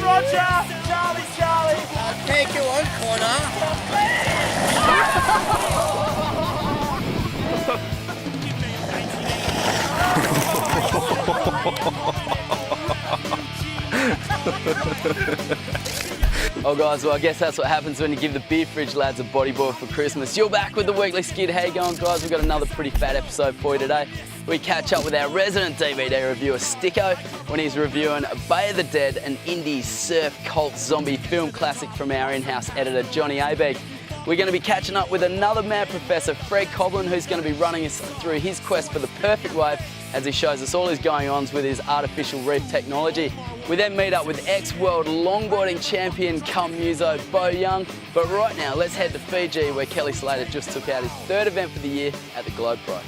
Roger! Charlie, Charlie! I'll take you one corner. Oh guys, well I guess that's what happens when you give the Beerfridge lads a bodyboard for Christmas. You're back with the weekly skid. How you going guys? We've got another pretty fat episode for you today. We catch up with our resident DVD reviewer Sticko when he's reviewing Bay of the Dead, an indie surf cult zombie film classic from our in-house editor Johnny Abeg. We're going to be catching up with another mad professor, Fred Coblin, who's going to be running us through his quest for the perfect wave as he shows us all his going-ons with his artificial reef technology. We then meet up with ex-world longboarding champion cum muso Beau Young. But right now, let's head to Fiji where Kelly Slater just took out his third event for the year at the Globe Pro.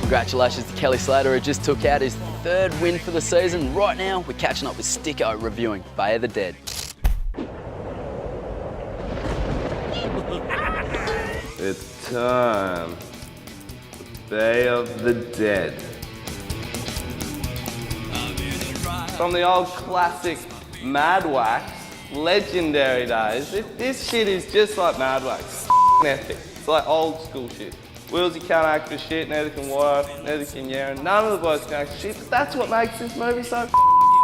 Congratulations to Kelly Slater, who just took out his third win for the season. Right now, we're catching up with Sticko reviewing Bay of the Dead. It's time. Bay of the Dead. From the old classic Mad Wax, legendary days. This shit is just like Mad Wax. Epic. It's like old school shit. Willsy can't act for shit, neither can Wyatt, neither can Yaren. None of the boys can act for shit, but that's what makes this movie so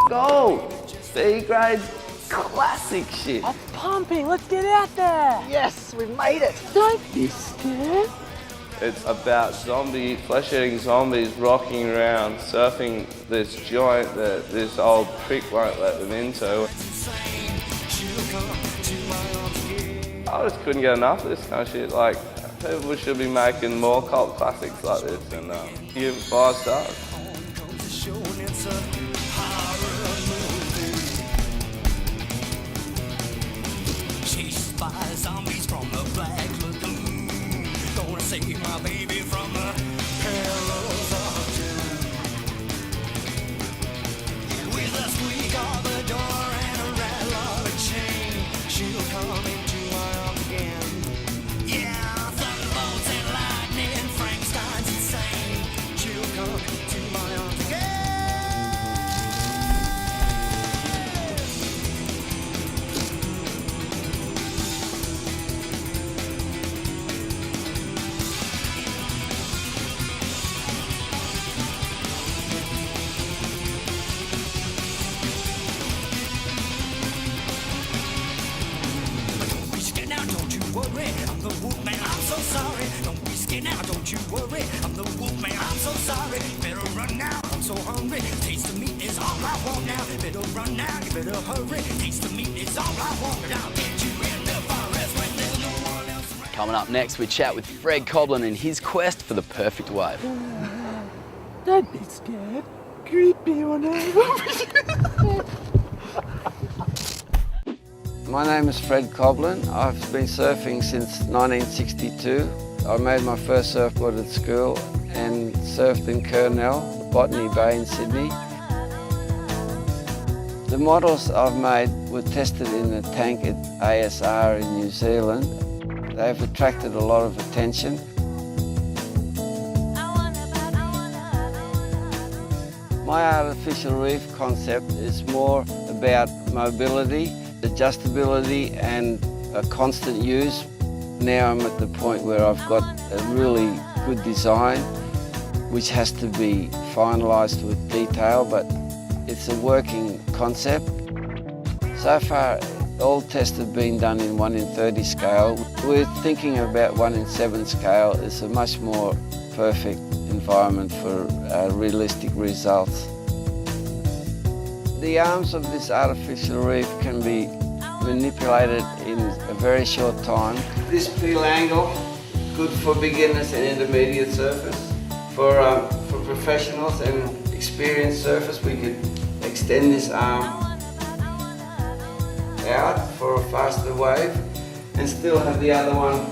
gold. B-grade, classic shit. I'm pumping, let's get out there. Yes, we've made it. Don't be scared. It's about flesh-eating zombies rocking around, surfing this joint that this old prick won't let them into. I just couldn't get enough of this kind of shit. Like, people should be making more cult classics like this and give it 5 stars. Chased by zombies from the black lagoon. Gonna save my baby from the you now, don't you worry. I'm the wolf man, I'm so sorry. Better run now, I'm so hungry. Taste of meat is all I want now. Better run now, you better hurry. Taste of meat is all I want. I'll get you in the forest when there's no one else around. Coming up next, we chat with Fred Coblin in his quest for the perfect wave. Don't be scared. Greet me on over. My name is Fred Coblin. I've been surfing since 1962. I made my first surfboard at school and surfed in Kurnell, Botany Bay in Sydney. The models I've made were tested in a tank at ASR in New Zealand. They've attracted a lot of attention. My artificial reef concept is more about mobility, adjustability and a constant use. Now I'm at the point where I've got a really good design which has to be finalised with detail, but it's a working concept. So far all tests have been done in 1 in 30 scale. We're thinking about 1 in 7 scale. It's a much more perfect environment for realistic results. The arms of this artificial reef can be manipulated in a very short time. This peel angle, good for beginners and intermediate surfers. For professionals and experienced surfers, we could extend this arm out for a faster wave and still have the other one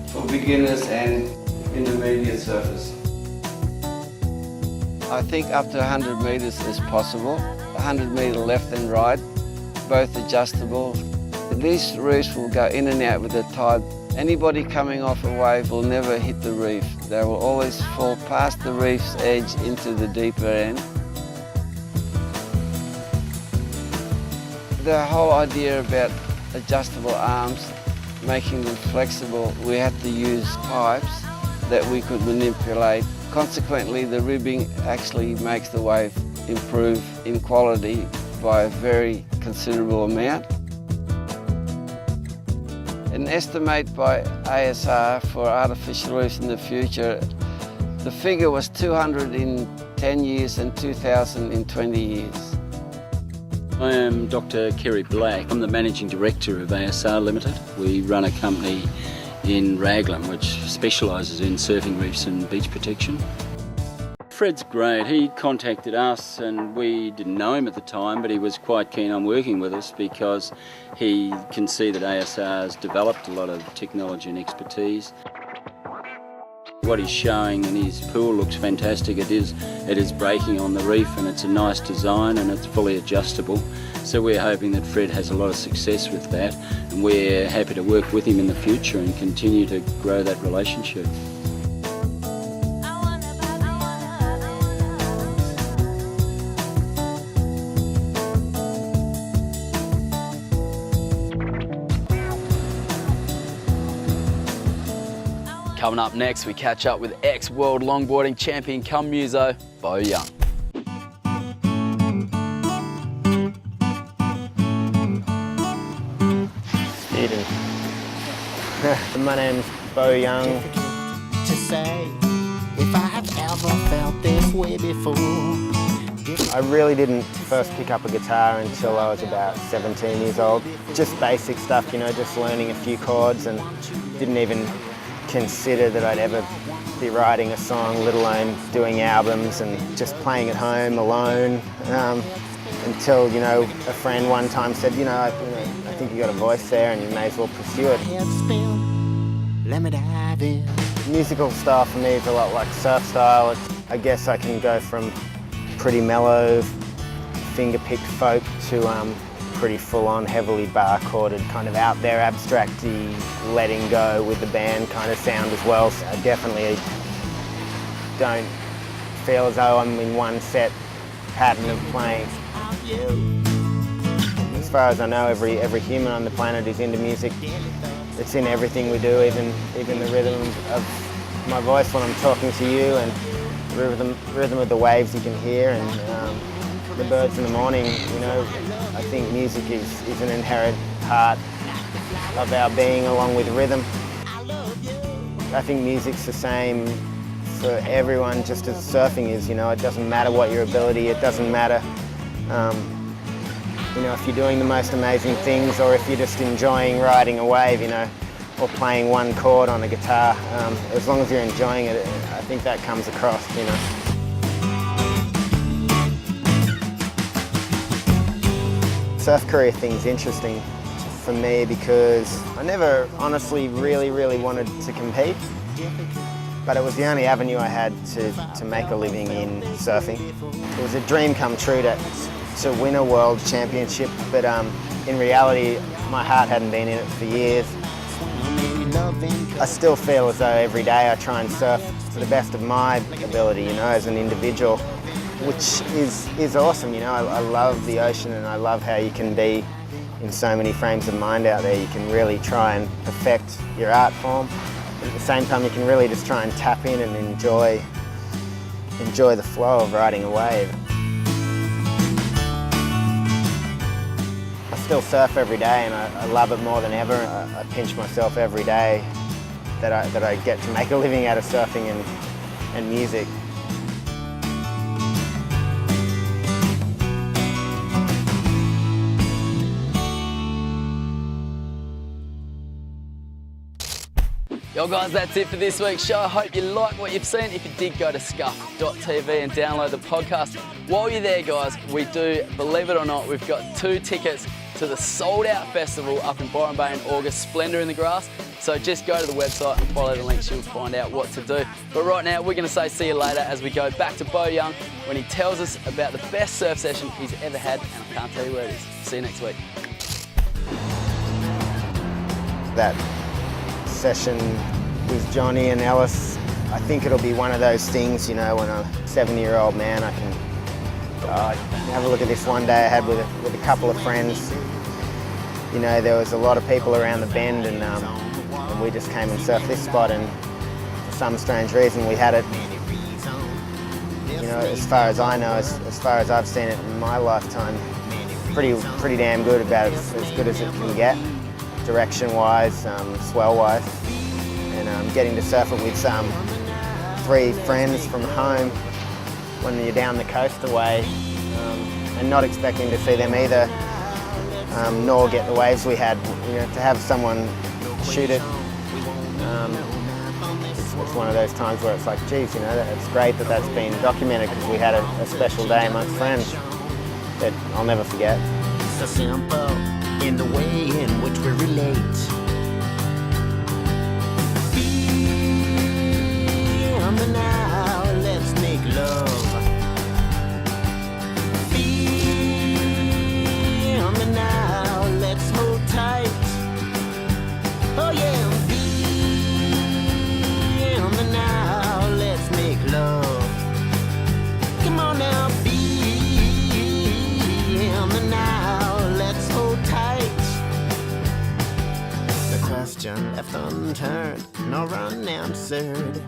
for beginners and intermediate surfers. I think up to 100 metres is possible. 100 metre left and right, both adjustable. These reefs will go in and out with the tide. Anybody coming off a wave will never hit the reef. They will always fall past the reef's edge into the deeper end. The whole idea about adjustable arms, making them flexible, we had to use pipes that we could manipulate. Consequently, the ribbing actually makes the wave improve in quality by a very considerable amount. An estimate by ASR for artificial reefs in the future, the figure was 200 in 10 years and 2,000 in 20 years. I am Dr. Kerry Black. I'm the Managing Director of ASR Limited. We run a company in Raglan which specialises in surfing reefs and beach protection. Fred's great. He contacted us and we didn't know him at the time, but he was quite keen on working with us because he can see that ASR has developed a lot of technology and expertise. What he's showing in his pool looks fantastic. It is breaking on the reef and it's a nice design and it's fully adjustable. So we're hoping that Fred has a lot of success with that and we're happy to work with him in the future and continue to grow that relationship. Coming up next, we catch up with ex-world longboarding champion cum muso, Beau Young. My name's Beau Young. To say if I have ever felt this way before. I really didn't first pick up a guitar until I was about 17 years old. Just basic stuff, you know, just learning a few chords and didn't even consider that I'd ever be writing a song, let alone doing albums and just playing at home alone. Until, you know, a friend one time said, I think you got a voice there and you may as well pursue it. Let me dive in. Musical style for me is a lot like surf style. I guess I can go from pretty mellow, finger-picked folk to pretty full-on, heavily bar-chorded, kind of out there, abstract-y, letting go with the band kind of sound as well. So I definitely don't feel as though I'm in one set pattern of playing. As far as I know, every human on the planet is into music. It's in everything we do, even the rhythm of my voice when I'm talking to you, and rhythm of the waves you can hear, and the birds in the morning. I think music is an inherent part of our being, along with rhythm. I think music's the same for everyone, just as surfing is, you know. It doesn't matter what your ability, it doesn't matter, you know, if you're doing the most amazing things or if you're just enjoying riding a wave, you know, or playing one chord on a guitar. As long as you're enjoying it, I think that comes across, you know. Surf career thing's interesting for me because I never honestly really wanted to compete, but it was the only avenue I had to make a living in surfing. It was a dream come true to win a world championship, but in reality my heart hadn't been in it for years. I still feel as though every day I try and surf to the best of my ability, you know, as an individual, which is awesome, you know. I love the ocean and I love how you can be in so many frames of mind out there. You can really try and perfect your art form, but at the same time you can really just try and tap in and enjoy the flow of riding a wave. I still surf every day and I love it more than ever. I pinch myself every day that I get to make a living out of surfing and music. Yo guys, that's it for this week's show. I hope you like what you've seen. If you did, go to skuff.tv and download the podcast. While you're there guys, we do, believe it or not, we've got 2 tickets to the Sold Out Festival up in Byron Bay in August, Splendour in the Grass. So just go to the website and follow the links, you'll find out what to do. But right now, we're gonna say see you later as we go back to Beau Young when he tells us about the best surf session he's ever had, and I can't tell you where it is. See you next week. That session with Johnny and Ellis, I think it'll be one of those things, you know, when I'm a 70-year-old man, I can have a look at this one day I had with a couple of friends. You know, there was a lot of people around the bend and we just came and surfed this spot, and for some strange reason we had it, you know, as far as I know, as far as I've seen it in my lifetime, pretty damn good, about as good as it can get, direction-wise, swell-wise. And getting to surf it with 3 friends from home when you're down the coast away, and not expecting to see them either, nor get the waves we had. You know, to have someone shoot it, it's one of those times where it's like, geez, you know, it's great that that's been documented, because we had a special day amongst friends that I'll never forget. So simple in the way in which we relate. Now let's make love. Feel me now, let's hold tight. Oh yeah, feel me now, let's make love. Come on now, feel me now, let's hold tight. The question left unturned nor unanswered.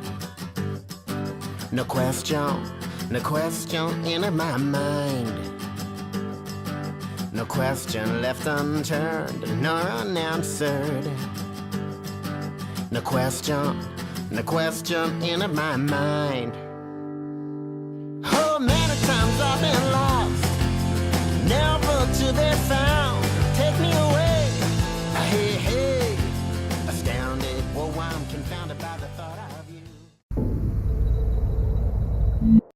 No question in my mind. No question left unturned nor unanswered. No question in my mind.